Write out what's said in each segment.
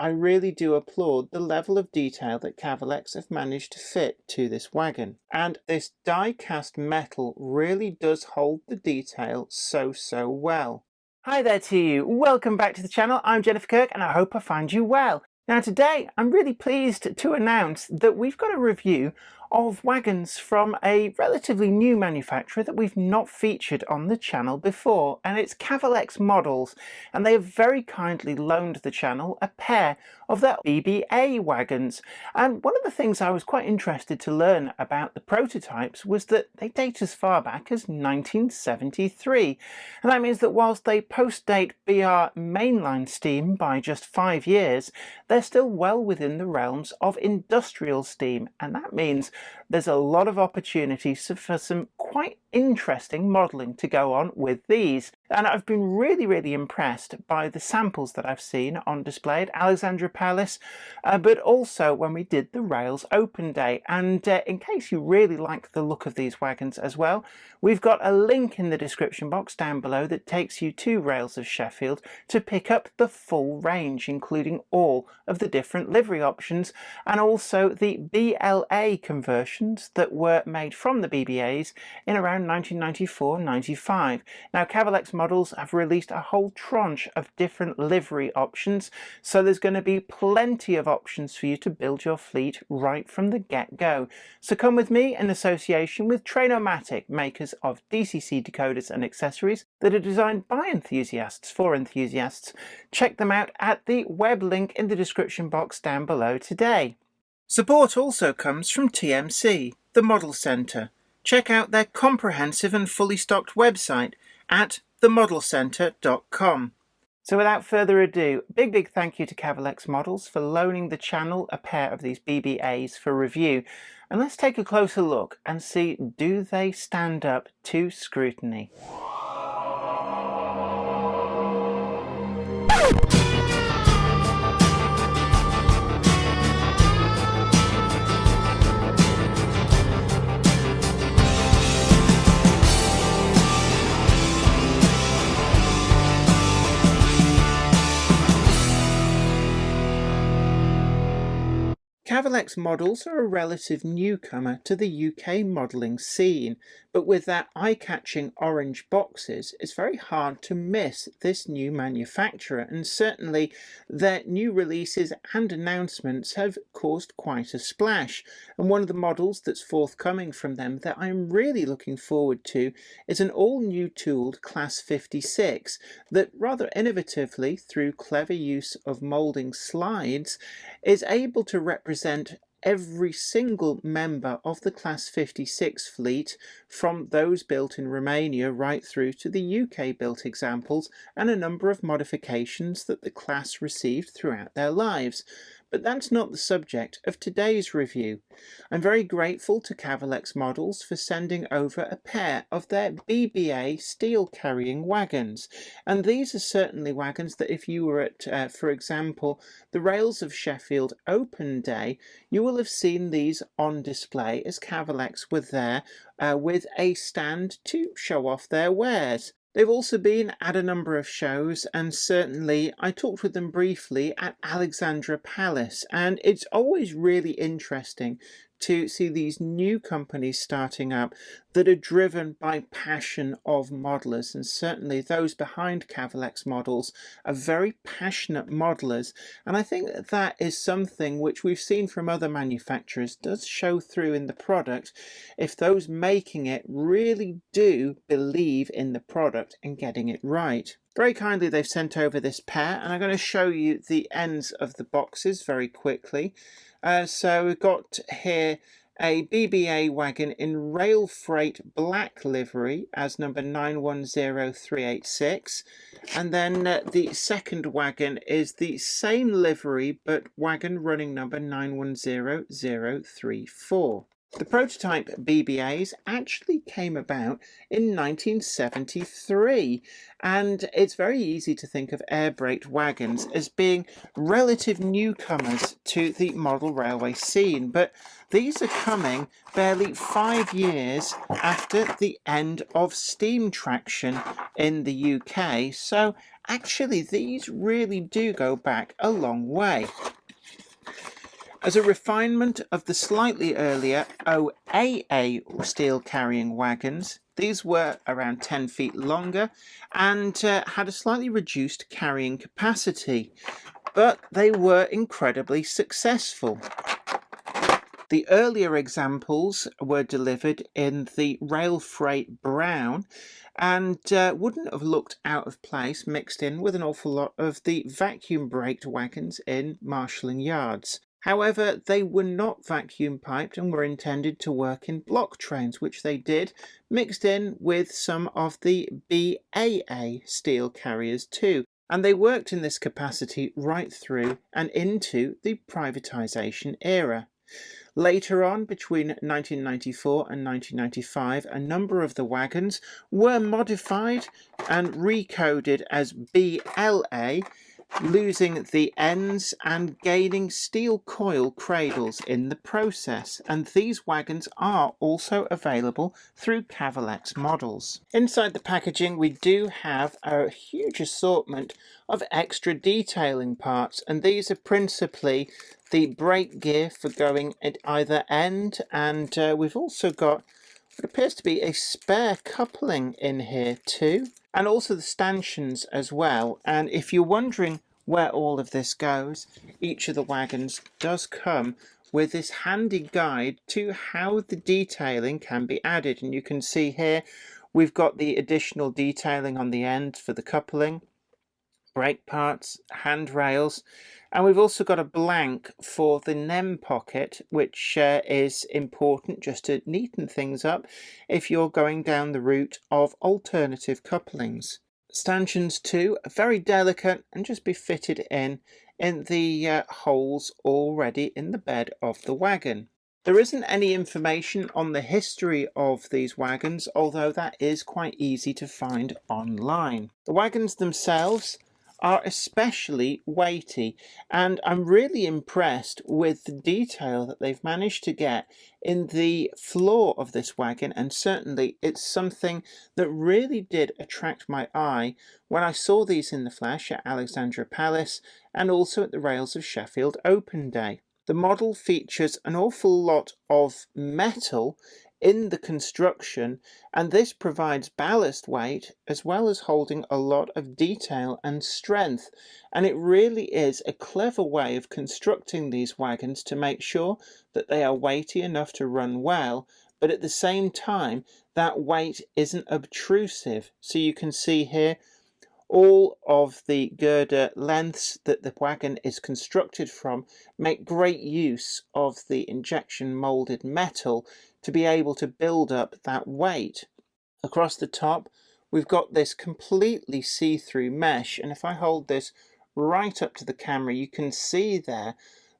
I really do applaud the level of detail that Cavalex have managed to fit to this wagon. And this die-cast metal really does hold the detail so well. Hi there to you, welcome back to the channel. I'm Jennifer Kirk and I hope I find you well. Now today I'm really pleased to announce that we've got a review of wagons from a relatively new manufacturer that we've not featured on the channel before, and it's Cavalex Models, and they have very kindly loaned the channel a pair of their BBA wagons. And one of the things I was quite interested to learn about the prototypes was that they date as far back as 1973, and that means that whilst they post-date BR mainline steam by just 5 years, they're still well within the realms of industrial steam, and that means there's a lot of opportunities for some quite interesting modelling to go on with these. And I've been really impressed by the samples that I've seen on display at Alexandra Palace, but also when we did the Rails Open Day. And in case you really like the look of these wagons as well, we've got a link in the description box down below that takes you to Rails of Sheffield to pick up the full range, including all of the different livery options and also the BLA conversions that were made from the BBAs in around 1994-95. Now Cavalex Models have released a whole tranche of different livery options, so there's going to be plenty of options for you to build your fleet right from the get-go. So come with me in association with Trainomatic, makers of DCC decoders and accessories that are designed by enthusiasts for enthusiasts. Check them out at the web link in the description box down below today. Support also comes from TMC, the Model Centre. Check out their comprehensive and fully stocked website at themodelcentre.com. So without further ado, big thank you to Cavalex Models for loaning the channel a pair of these BBAs for review. And let's take a closer look and see, do they stand up to scrutiny? Cavalex Models are a relative newcomer to the UK modelling scene, but with their eye-catching orange boxes, it's very hard to miss this new manufacturer, and certainly their new releases and announcements have caused quite a splash. And one of the models that's forthcoming from them that I'm really looking forward to is an all-new tooled Class 56 that rather innovatively, through clever use of moulding slides, is able to represent every single member of the Class 56 fleet, from those built in Romania right through to the UK built examples and a number of modifications that the class received throughout their lives. But that's not the subject of today's review. I'm very grateful to Cavalex Models for sending over a pair of their BBA steel carrying wagons, and these are certainly wagons that if you were at, for example, the Rails of Sheffield Open Day, you will have seen these on display as Cavalex were there with a stand to show off their wares. They've also been at a number of shows, and certainly I talked with them briefly at Alexandra Palace, and it's always really interesting to see these new companies starting up that are driven by passion of modelers, and certainly those behind Cavalex Models are very passionate modelers, and I think that that is something which we've seen from other manufacturers does show through in the product if those making it really do believe in the product and getting it right. Very kindly they've sent over this pair, and I'm going to show you the ends of the boxes very quickly. So we've got here a BBA wagon in rail freight black livery as number 910386, and then the second wagon is the same livery but wagon running number 910034. The prototype BBAs actually came about in 1973, and it's very easy to think of air braked wagons as being relative newcomers to the model railway scene, but these are coming barely 5 years after the end of steam traction in the UK, so actually these really do go back a long way. As a refinement of the slightly earlier OAA steel carrying wagons, these were around 10 feet longer and had a slightly reduced carrying capacity, but they were incredibly successful. The earlier examples were delivered in the rail freight brown and wouldn't have looked out of place mixed in with an awful lot of the vacuum braked wagons in marshalling yards. However, they were not vacuum piped and were intended to work in block trains, which they did, mixed in with some of the BAA steel carriers too. And they worked in this capacity right through and into the privatisation era. Later on, between 1994 and 1995, a number of the wagons were modified and recoded as BLA, losing the ends and gaining steel coil cradles in the process, and these wagons are also available through Cavalex models. Inside the packaging we do have a huge assortment of extra detailing parts, and these are principally the brake gear for going at either end, and we've also got what appears to be a spare coupling in here too, and also the stanchions as well. And if you're wondering where all of this goes, each of the wagons does come with this handy guide to how the detailing can be added, and you can see here we've got the additional detailing on the end for the coupling, brake parts, handrails, and we've also got a blank for the NEM pocket, which is important just to neaten things up if you're going down the route of alternative couplings. Stanchions too are very delicate and just be fitted in the holes already in the bed of the wagon. There isn't any information on the history of these wagons, although that is quite easy to find online. The wagons themselves are especially weighty, and I'm really impressed with the detail that they've managed to get in the floor of this wagon, and certainly it's something that really did attract my eye when I saw these in the flesh at Alexandra Palace and also at the Rails of Sheffield Open Day. The model features an awful lot of metal in the construction, and this provides ballast weight as well as holding a lot of detail and strength, and it really is a clever way of constructing these wagons to make sure that they are weighty enough to run well, but at the same time that weight isn't obtrusive. So you can see here all of the girder lengths that the wagon is constructed from make great use of the injection molded metal to be able to build up that weight. Across the top we've got this completely see-through mesh, and if I hold this right up to the camera you can see there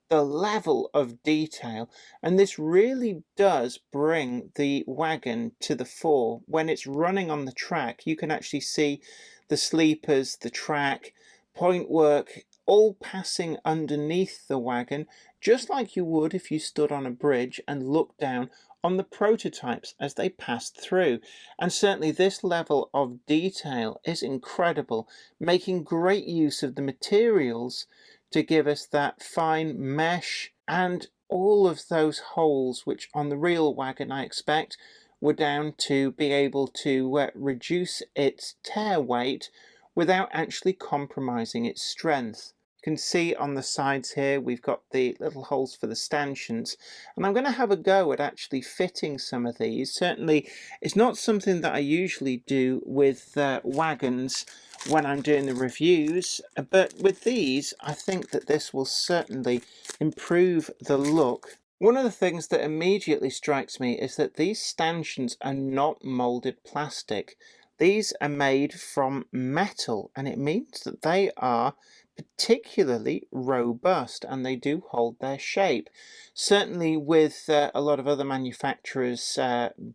the level of detail, and this really does bring the wagon to the fore. When it's running on the track you can actually see the sleepers, the track, point work, all passing underneath the wagon, just like you would if you stood on a bridge and looked down on the prototypes as they passed through. And certainly this level of detail is incredible, making great use of the materials to give us that fine mesh and all of those holes which on the real wagon I expect were down to be able to reduce its tear weight without actually compromising its strength. You can see on the sides here we've got the little holes for the stanchions, and I'm going to have a go at actually fitting some of these. Certainly it's not something that I usually do with wagons when I'm doing the reviews, but with these I think that this will certainly improve the look. One of the things that immediately strikes me is that these stanchions are not molded plastic. These are made from metal, and it means that they are particularly robust, and they do hold their shape. Certainly with a lot of other manufacturers'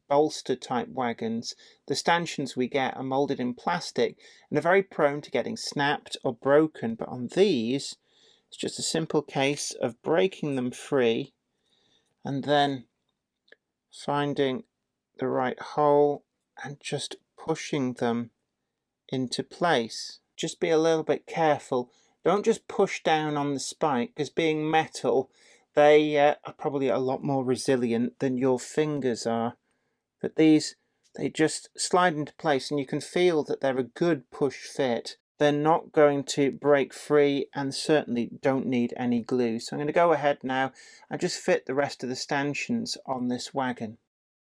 bolster type wagons, the stanchions we get are moulded in plastic and are very prone to getting snapped or broken, but on these it's just a simple case of breaking them free and then finding the right hole and just pushing them into place. Just be a little bit careful. Don't just push down on the spike, because being metal, they are probably a lot more resilient than your fingers are. But these, they just slide into place, and you can feel that they're a good push fit. They're not going to break free and certainly don't need any glue. So I'm going to go ahead now and just fit the rest of the stanchions on this wagon.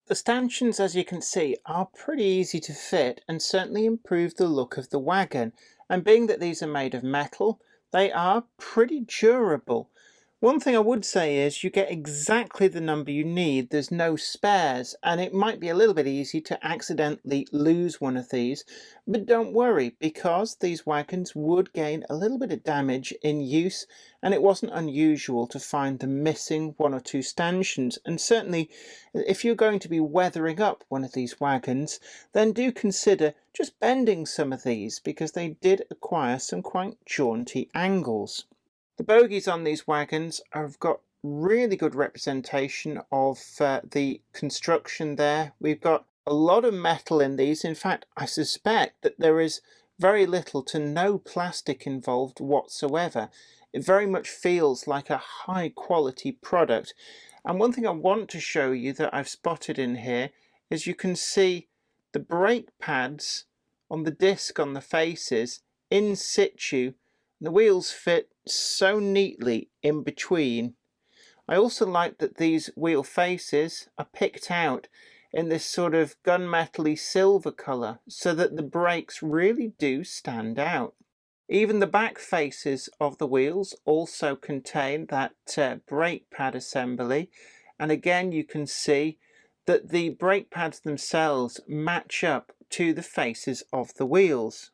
The stanchions, as you can see, are pretty easy to fit and certainly improve the look of the wagon. And being that these are made of metal, they are pretty durable. One thing I would say is you get exactly the number you need. There's no spares, and it might be a little bit easy to accidentally lose one of these, but don't worry, because these wagons would gain a little bit of damage in use, and it wasn't unusual to find them missing one or two stanchions. And certainly if you're going to be weathering up one of these wagons, then do consider just bending some of these, because they did acquire some quite jaunty angles. The bogies on these wagons have got really good representation of the construction there. We've got a lot of metal in these. In fact, I suspect that there is very little to no plastic involved whatsoever. It very much feels like a high quality product. And one thing I want to show you that I've spotted in here is you can see the brake pads on the disc on the faces in situ. The wheels fit so neatly in between. I also like that these wheel faces are picked out in this sort of gunmetal-y silver colour, so that the brakes really do stand out. Even the back faces of the wheels also contain that brake pad assembly, and again you can see that the brake pads themselves match up to the faces of the wheels.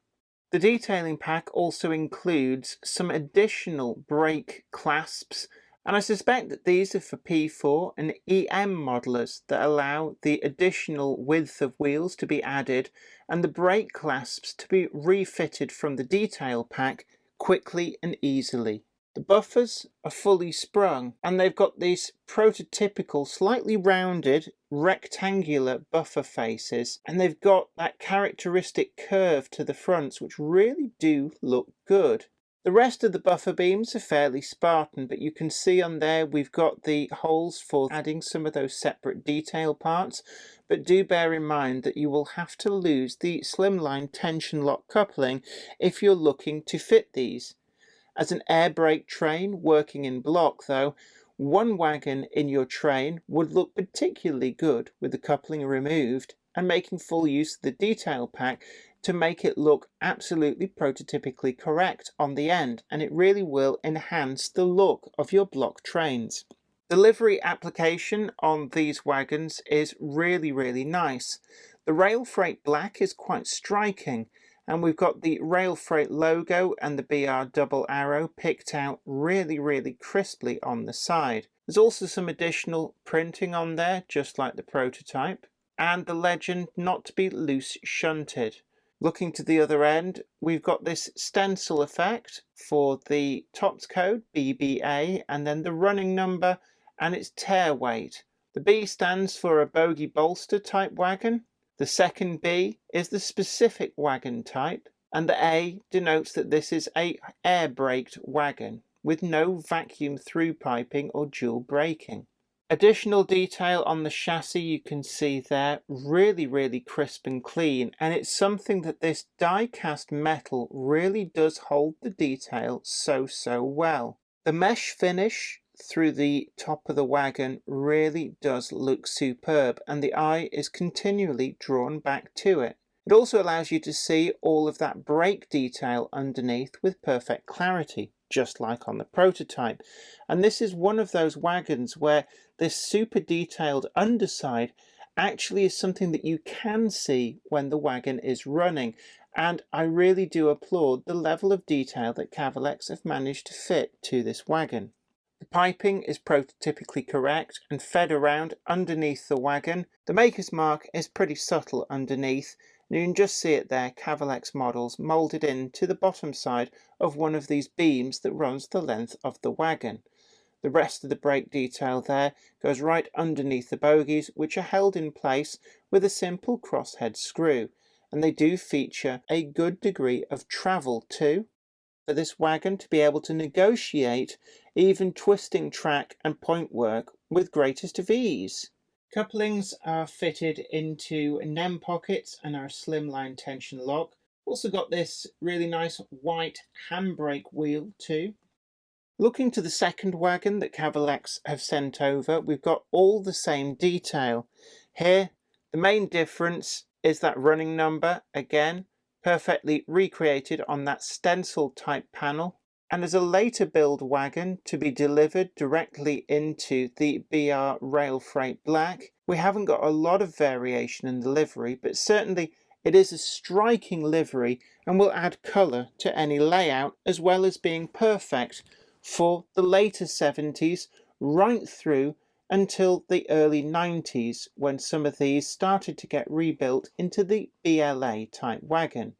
The detailing pack also includes some additional brake clasps, and I suspect that these are for P4 and EM modelers that allow the additional width of wheels to be added and the brake clasps to be refitted from the detail pack quickly and easily. The buffers are fully sprung, and they've got these prototypical slightly rounded rectangular buffer faces, and they've got that characteristic curve to the fronts which really do look good. The rest of the buffer beams are fairly Spartan, but you can see on there we've got the holes for adding some of those separate detail parts, but do bear in mind that you will have to lose the slimline tension lock coupling if you're looking to fit these. As an air brake train working in block though, one wagon in your train would look particularly good with the coupling removed and making full use of the detail pack to make it look absolutely prototypically correct on the end, and it really will enhance the look of your block trains. The livery application on these wagons is really nice. The rail freight black is quite striking, and we've got the rail freight logo and the BR double arrow picked out really crisply on the side. There's also some additional printing on there, just like the prototype, and the legend not to be loose shunted. Looking to the other end, we've got this stencil effect for the tops code BBA, and then the running number and its tear weight. The B stands for a bogie bolster type wagon. The second B is the specific wagon type, and the A denotes that this is a air braked wagon with no vacuum through piping or dual braking. Additional detail on the chassis you can see there, really crisp and clean, and it's something that this die cast metal really does hold the detail so well. The mesh finish through the top of the wagon really does look superb, and the eye is continually drawn back to it. It also allows you to see all of that brake detail underneath with perfect clarity, just like on the prototype. And this is one of those wagons where this super detailed underside actually is something that you can see when the wagon is running, and I really do applaud the level of detail that Cavalex have managed to fit to this wagon. The piping is prototypically correct and fed around underneath the wagon. The maker's mark is pretty subtle underneath, and you can just see it there, Cavalex models moulded into the bottom side of one of these beams that runs the length of the wagon. The rest of the brake detail there goes right underneath the bogies, which are held in place with a simple crosshead screw, and they do feature a good degree of travel too, for this wagon to be able to negotiate even twisting track and point work with greatest of ease. Couplings are fitted into NEM pockets and are slimline tension lock. Also got this really nice white handbrake wheel too. Looking to the second wagon that Cavalex have sent over, we've got all the same detail. Here, the main difference is that running number, again, perfectly recreated on that stencil type panel. And as a later build wagon to be delivered directly into the BR Rail Freight Black, we haven't got a lot of variation in the livery, but certainly it is a striking livery and will add colour to any layout, as well as being perfect for the later 70s right through until the early 90s, when some of these started to get rebuilt into the BLA type wagon.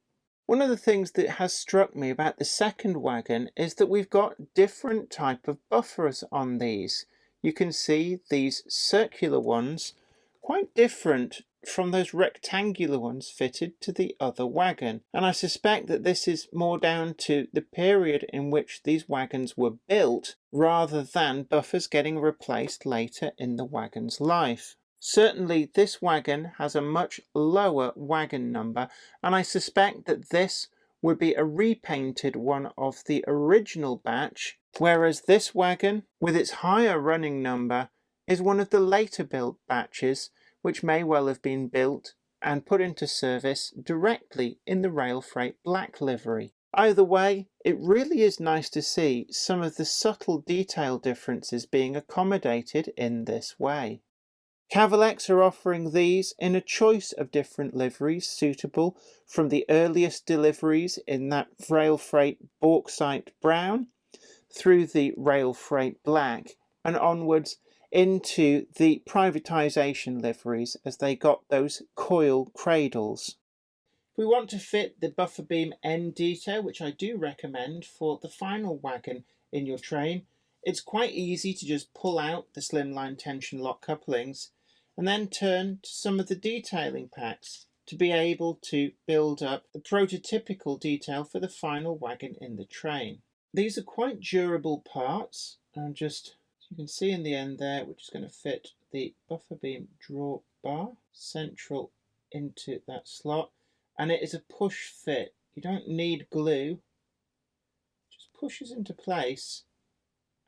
One of the things that has struck me about the second wagon is that we've got different type of buffers on these. You can see these circular ones quite different from those rectangular ones fitted to the other wagon, and I suspect that this is more down to the period in which these wagons were built rather than buffers getting replaced later in the wagon's life. Certainly this wagon has a much lower wagon number, and I suspect that this would be a repainted one of the original batch, whereas this wagon with its higher running number is one of the later built batches, which may well have been built and put into service directly in the Rail Freight Black livery. Either way, it really is nice to see some of the subtle detail differences being accommodated in this way. Cavalex are offering these in a choice of different liveries suitable from the earliest deliveries in that Rail Freight Bauxite Brown through the Rail Freight Black and onwards into the privatisation liveries as they got those coil cradles. If we want to fit the buffer beam end detail, which I do recommend for the final wagon in your train, it's quite easy to just pull out the slimline tension lock couplings and then turn to some of the detailing packs to be able to build up the prototypical detail for the final wagon in the train. These are quite durable parts, and just you can see in the end there, which is going to fit the buffer beam draw bar central into that slot, and it is a push fit. You don't need glue, it just pushes into place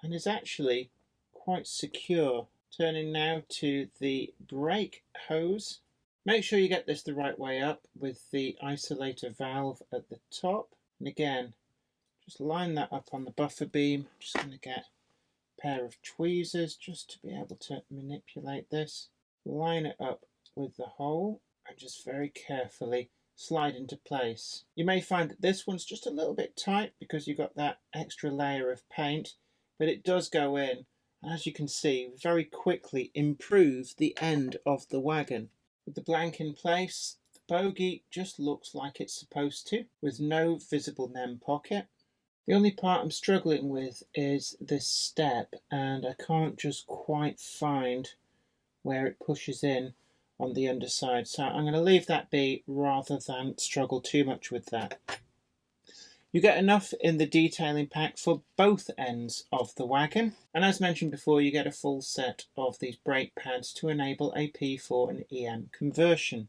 and is actually quite secure. Turning now to the brake hose. Make sure you get this the right way up with the isolator valve at the top, and again just line that up on the buffer beam. I'm just going to get pair of tweezers just to be able to manipulate this, line it up with the hole and just very carefully slide into place. You may find that this one's just a little bit tight because you've got that extra layer of paint, but it does go in, and as you can see, very quickly improve the end of the wagon. With the blank in place, the bogie just looks like it's supposed to, with no visible NEM pocket. The only part I'm struggling with is this step, and I can't just quite find where it pushes in on the underside, so I'm going to leave that be rather than struggle too much with that. You get enough in the detailing pack for both ends of the wagon, and as mentioned before, you get a full set of these brake pads to enable a P4 and EM conversion.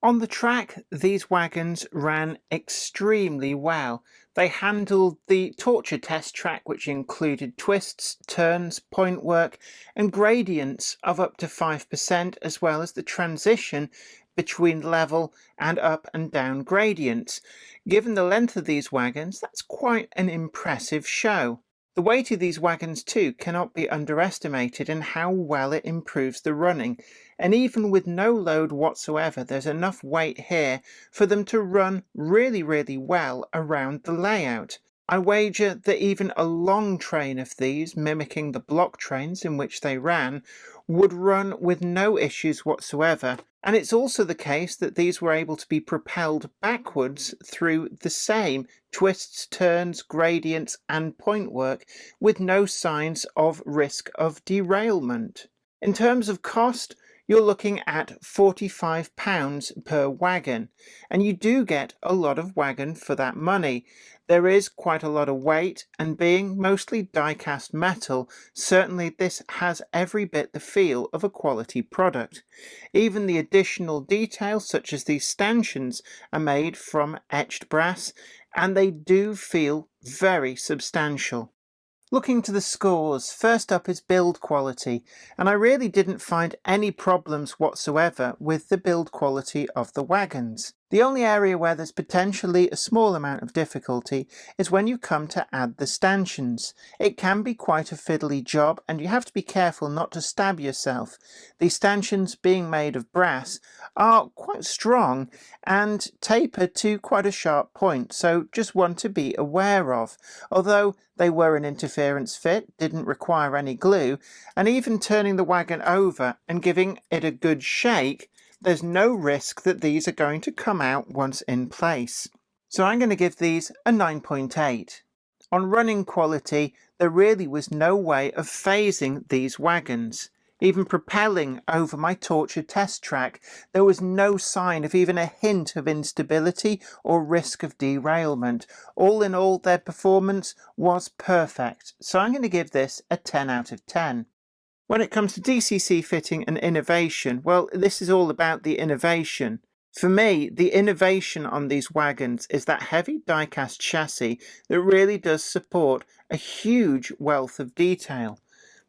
On the track, these wagons ran extremely well. They handled the torture test track, which included twists, turns, point work and gradients of up to 5%, as well as the transition between level and up and down gradients. Given the length of these wagons, that's quite an impressive show. The weight of these wagons too cannot be underestimated in how well it improves the running, and even with no load whatsoever there's enough weight here for them to run really well around the layout. I wager that even a long train of these, mimicking the block trains in which they ran, would run with no issues whatsoever, and it's also the case that these were able to be propelled backwards through the same twists, turns, gradients and point work with no signs of risk of derailment. In terms of cost, you're looking at £45 per wagon, and you do get a lot of wagon for that money. There is quite a lot of weight, and being mostly die-cast metal, certainly this has every bit the feel of a quality product. Even the additional details, such as these stanchions, are made from etched brass, and they do feel very substantial. Looking to the scores, first up is build quality, and I really didn't find any problems whatsoever with the build quality of the wagons. The only area where there's potentially a small amount of difficulty is when you come to add the stanchions. It can be quite a fiddly job, and you have to be careful not to stab yourself. The stanchions, being made of brass, are quite strong and taper to quite a sharp point, so just one to be aware of. Although they were an interference fit, didn't require any glue, and even turning the wagon over and giving it a good shake, there's no risk that these are going to come out once in place. So I'm going to give these a 9.8. On running quality, there really was no way of phasing these wagons. Even propelling over my torture test track, there was no sign of even a hint of instability or risk of derailment. All in all, their performance was perfect, so I'm going to give this a 10 out of 10. When it comes to DCC fitting and innovation, well, this is all about the innovation. For me, the innovation on these wagons is that heavy die-cast chassis that really does support a huge wealth of detail.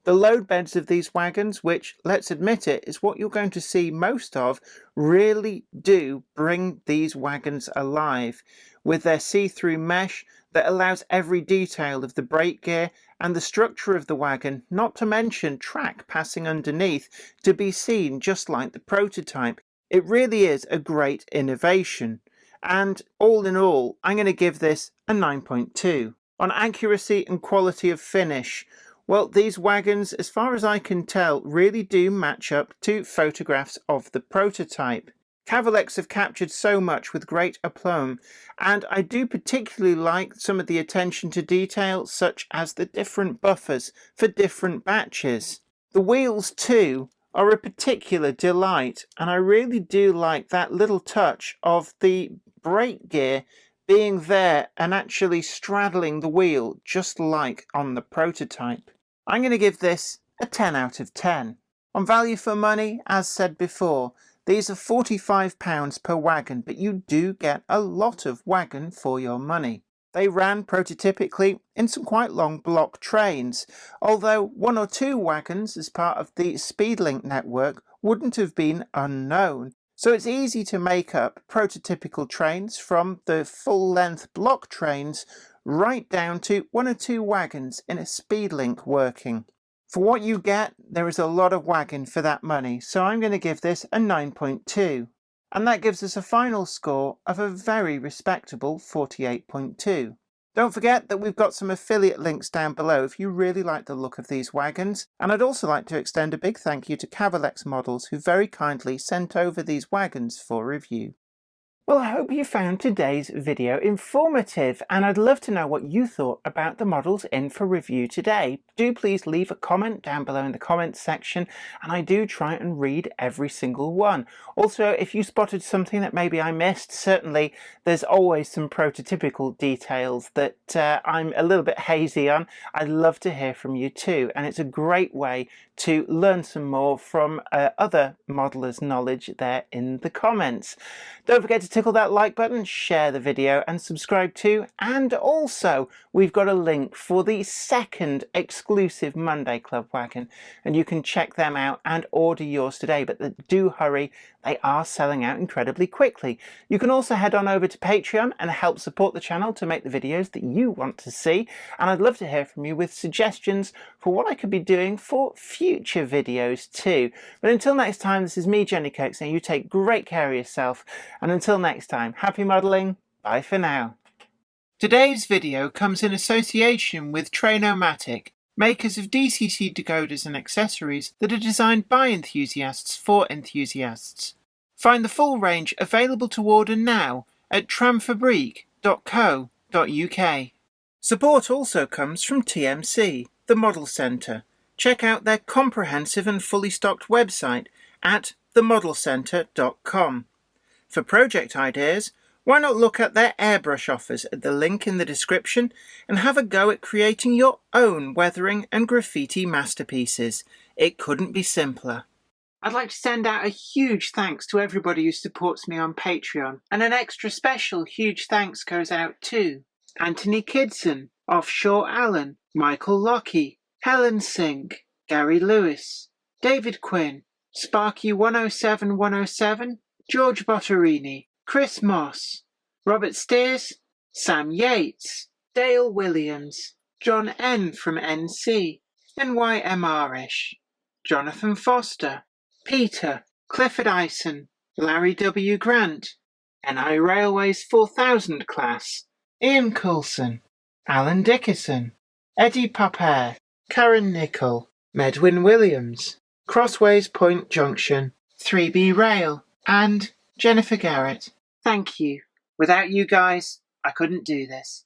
The load beds of these wagons, which, let's admit it, is what you're going to see most of, really do bring these wagons alive, with their see-through mesh that allows every detail of the brake gear and the structure of the wagon, not to mention track passing underneath, to be seen just like the prototype. It really is a great innovation, and all in all, I'm going to give this a 9.2. On accuracy and quality of finish, well, these wagons, as far as I can tell, really do match up to photographs of the prototype. Cavalex have captured so much with great aplomb, and I do particularly like some of the attention to detail, such as the different buffers for different batches. The wheels, too, are a particular delight, and I really do like that little touch of the brake gear being there and actually straddling the wheel, just like on the prototype. I'm going to give this a 10 out of 10. On value for money, as said before, these are £45 per wagon, but you do get a lot of wagon for your money. They ran prototypically in some quite long block trains, although one or two wagons as part of the Speedlink network wouldn't have been unknown. So it's easy to make up prototypical trains from the full-length block trains right down to one or two wagons in a Speedlink working. For what you get, there is a lot of wagon for that money, so I'm going to give this a 9.2. And that gives us a final score of a very respectable 48.2. Don't forget that we've got some affiliate links down below if you really like the look of these wagons, and I'd also like to extend a big thank you to Cavalex Models, who very kindly sent over these wagons for review. Well, I hope you found today's video informative, and I'd love to know what you thought about the models in for review today. Do please leave a comment down below in the comments section, and I do try and read every single one. Also, if you spotted something that maybe I missed, certainly there's always some prototypical details that I'm a little bit hazy on. I'd love to hear from you too, and it's a great way to learn some more from other modelers' knowledge there in the comments. Don't forget to tickle that like button, share the video and subscribe too. And also we've got a link for the second exclusive Monday Club wagon, and you can check them out and order yours today, but do hurry, they are selling out incredibly quickly. You can also head on over to Patreon and help support the channel to make the videos that you want to see, and I'd love to hear from you with suggestions for what I could be doing for future videos too. But until next time, this is me, Jenny Kirk, saying you take great care of yourself, and until next time, happy modelling, bye for now. Today's video comes in association with Trainomatic, makers of DCT decoders and accessories that are designed by enthusiasts for enthusiasts. Find the full range available to order now at tramfabrique.co.uk. Support also comes from TMC, the Model Centre. Check out their comprehensive and fully stocked website at themodelcentre.com. For project ideas, why not look at their airbrush offers at the link in the description and have a go at creating your own weathering and graffiti masterpieces. It couldn't be simpler. I'd like to send out a huge thanks to everybody who supports me on Patreon, and an extra special huge thanks goes out to Anthony Kidson, Offshore Allen, Michael Lockie, Helen Sink, Gary Lewis, David Quinn, Sparky 107107, George Botterini, Chris Moss, Robert Steers, Sam Yates, Dale Williams, John N from NC, NYMR-ish, Jonathan Foster, Peter, Clifford Ison, Larry W. Grant, NI Railways 4000 class, Ian Coulson, Alan Dickerson, Eddie Popper, Karen Nichol, Medwin Williams, Crossways Point Junction, 3B Rail, and Jennifer Garrett. Thank you. Without you guys, I couldn't do this.